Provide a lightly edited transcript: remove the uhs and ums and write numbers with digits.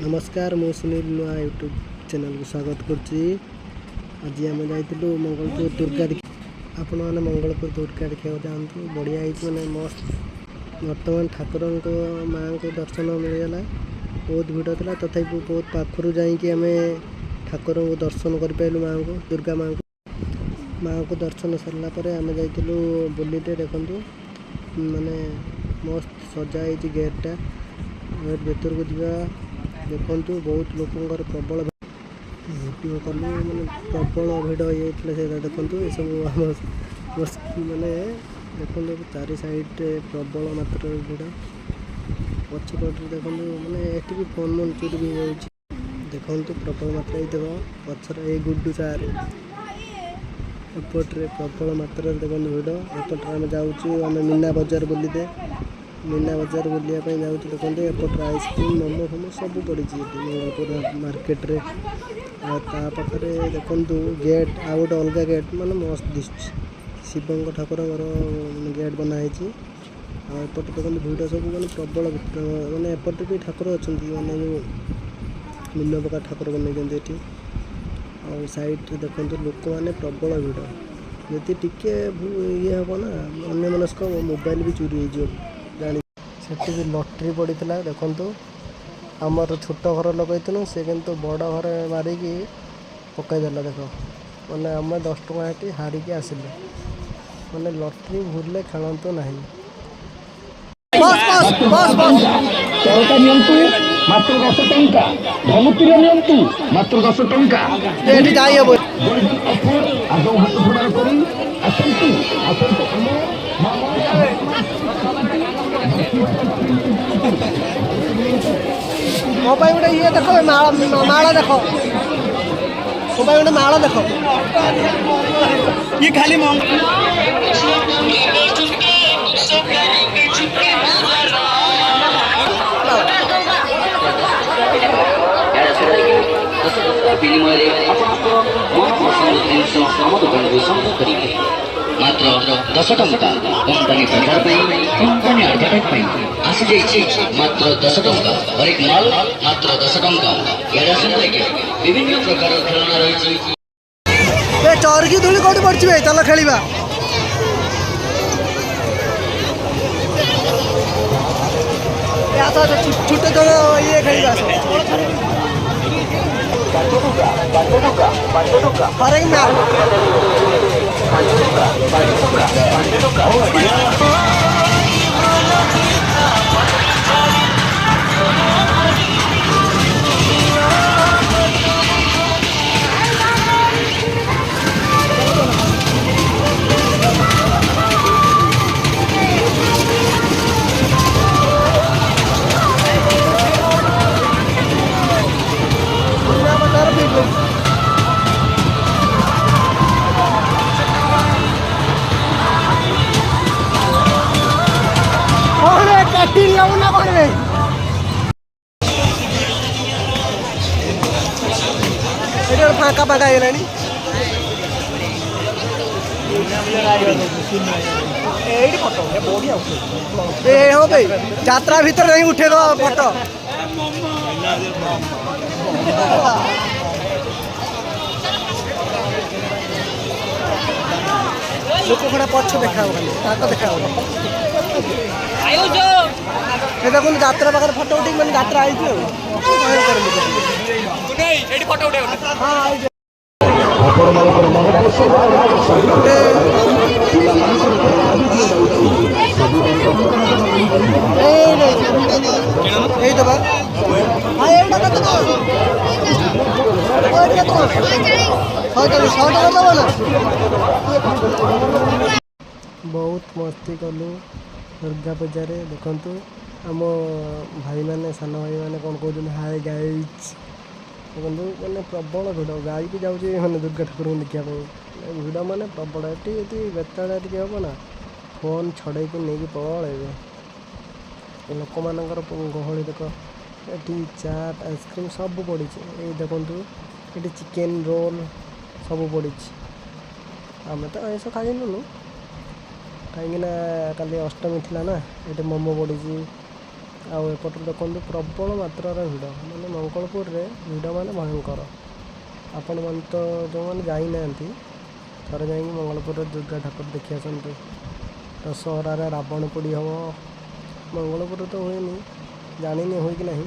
नमस्कार मु सुनील नुआ यूट्यूब चैनल को स्वागत करुच्ची। आज आम जाइलु मंगलपुर दुर्गा आपण मैंने मंगलपुर दुर्गा देखा जातु बढ़िया मैंने मस्त बर्तमान ठाकुर माँ को दर्शन मिलगला। बहुत भिड़ था तथा बहुत पाखर जामें ठाकुर को दर्शन करूँ माँ को दुर्गा माँ को दर्शन सारापर आम जाइलु बुलीटे देखु माने मस्त सजाई गेटा गेट भीतर को जा देखु बहुत लोकर प्रबल भिड कलु मैंने प्रबल भिड़ ये देखु ये सब माने देखो चारि साइड प्रबल मात्र भिड़ पछपटे देखो मैंने ये भी फोन मन चोरी भी देखु प्रबल मात्रा देव पचर ये गुड्डू सार एपट्रे प्रबल मात्रा देखो भिड़ एपट्रे आम जाऊँ आम मीना बजार बुलीदे मीना बजार बुलायापी जाऊँ देखो एपट्रे आइसक्रीम मोमो फोमो सब पड़ी मंगलपुर मार्केट रे पाखे देखु गेट आ गए अलग गेट माने मस्त दिशुच शिव ठाकुर गेट बनाई आएपटे देखो भिड़ सब मैंने प्रबल माने एपटे भी ठाकुर अच्छा मैंने जो भिन्न प्रकार ठाकुर बन साइड देखो लोक मैंने प्रबल भिड़ जदि टिके ये हम ना अन्य मनस्क मोबाइल भी चोरी हो जानी से भी लटरी पड़ी देखु आमर छोट घर लगेलु सी कि बड़ घर मारिकी पकईदेला देख मैंने आम 10 टଙ୍କା हारिकी आसिलु मैंने लटरी भूले खेलतु ना मात्र 10 टଙ୍କା धमुतिर नियंतु मात्र 10 टଙ୍କା एठी जाई हबो आगो हाथ फोड़ार करी आसंतु आसंतु मो पाई गोटे ये देख माला देख मो पाई गोटे माला देख ये खाली मात्र 10 टଙ୍କା कंपनी प्रचार कंपनी एडवर्टाइज आसी जाइए मात्र 10 टଙ୍କା और एक माल मात्र 10 टଙ୍କା यार सुनले विभिन्न प्रकार खेलना रही चरकी धूली कौटी पड़े चल खेलवा छुट्टे तो ये खेलवा हर एक मैच फाँका फाँका है यात्रा भीतर नहीं उठे फोटो लोक खड़ा पक्ष देखा देखा देखो यात्रा पाखे फोटो उठे मैंने यात्रा आई बहुत मस्ती कलु दुर्गा पूजा देखु आम भाई मैंने सान भाई मैंने कौन कहते हाय गाइज देखो मैंने प्रबल भिड़ गाड़ी भी जाऊँगी मैंने दुर्गा ठाकुर को देखा भिड़ मैंने प्रबल ये बेताड़ा टे हम ना फोन छड़े नहीं पड़े लोक मान गहली देख ये चाट आइसक्रीम सब पड़ी ये देखु ये चिकेन रोल सब पड़ी आम तो आइस खाइलुनु कहीं काली अष्टमी थी ना ये मोमो पड़ी ଆଉ ଏପଟରେ ଦେଖନ୍ତୁ ପ୍ରବଳ ମାତ୍ରାର ଭିଡ଼, ମାନେ ମଙ୍ଗଳପୁରରେ ଭିଡ଼ ମାନେ ଭୟଙ୍କର। ଆପଣମାନେ ତ ଯେଉଁମାନେ ଯାଇନାହାନ୍ତି ଥରେ ଯାଇକି ମଙ୍ଗଳପୁରରେ ଦୁର୍ଗା ଠାକୁର ଦେଖି ଆସନ୍ତୁ। ଦଶହରାରେ ରାବଣ ପୋଡ଼ି ହେବ। ମଙ୍ଗଳପୁରରେ ତ ହୁଏନି, ଜାଣିନି ହୁଏ କି ନାହିଁ।